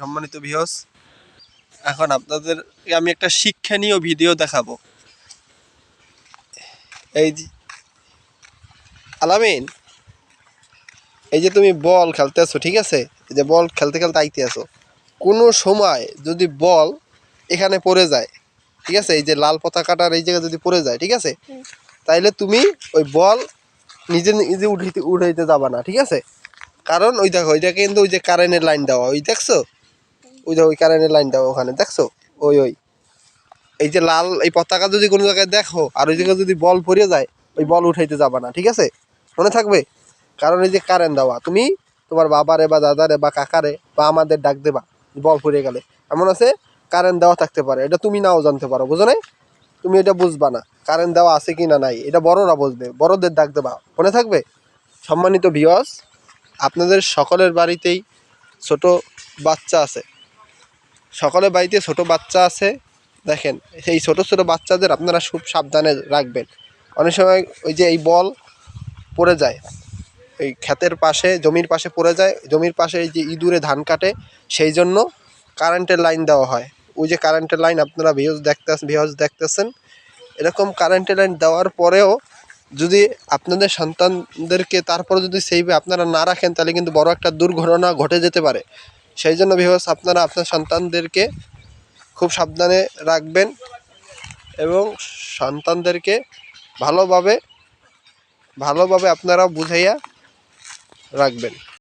সম্মানিত ভিউয়ার্স, এখন আপনাদের আমি একটা শিক্ষণীয় ভিডিও দেখাবো। এই যে আলামিন, এই যে তুমি বল খেলতে আছো, ঠিক আছে? এই যে বল খেলতে খেলতে আইতে আছো, কোনো সময় যদি বল এখানে পড়ে যায়, ঠিক আছে, এই যে লাল পতাকাটার এই জায়গায় যদি পড়ে যায়, ঠিক আছে, তাইলে তুমি ওই বল নিজে নিজে উঠাইতে যাবা না, ঠিক আছে? কারণ ওই দেখো, ওইটা কিন্তু ওই যে কারেন্টের লাইন দেওয়া, ওই দেখছো, ওই যে ওই কারেন্টের লাইন দেওয়া ওখানে দেখছো, ওই ওই এই যে লাল এই পতাকা যদি কোনো জায়গায় দেখো আর ওই জায়গায় যদি বল পড়ে যায়, ওই বল উঠাইতে যাবা না, ঠিক আছে? মনে থাকবে। কারণ এই যে কারেন্ট দেওয়া, তুমি তোমার বাবারে বা দাদারে বা কাকারে বা আমাদের ডাক দেবা বল পড়ে গেলে। এমন আছে কারেন্ট দেওয়া থাকতে পারে, এটা তুমি নাও জানতে পারো, বুঝো নাই? তুমি এটা বুঝবা না কারেন্ট দেওয়া আছে কি না নাই, এটা বড়রা বুঝবে, বড়দের ডাক দেবা, মনে থাকবে। সম্মানিত ভিউয়ার্স, আপনাদের সকলের বাড়িতেই ছোট বাচ্চা আছে, সকলের বাড়িতে ছোট বাচ্চা আছে। দেখেন সেই ছোট ছোট বাচ্চাদের আপনারা খুব সাবধানে রাখবেন। অনেক সময় ওই যে এই বল পড়ে যায়, এই ক্ষেতের পাশে জমির পাশে পড়ে যায়, জমির পাশে এই যে ইঁদুরে ধান কাটে, সেই জন্য কারেন্টের লাইন দেওয়া হয়। ওই যে কারেন্টের লাইন আপনারা ভিউজ দেখতেছেন, এরকম কারেন্টের লাইন দেওয়ার পরেও যদি আপনাদের সন্তানদেরকে তারপরে যদি সেইভাবে আপনারা না রাখেন, তাহলে কিন্তু বড় একটা দুর্ঘটনা ঘটে যেতে পারে। সেই জন্য ভিউয়ার্স, আপনারা আপনার সন্তানদেরকে খুব সাবধানে রাখবেন এবং সন্তানদেরকে ভালোভাবে ভালোভাবে আপনারা বুঝাইয়া রাখবেন।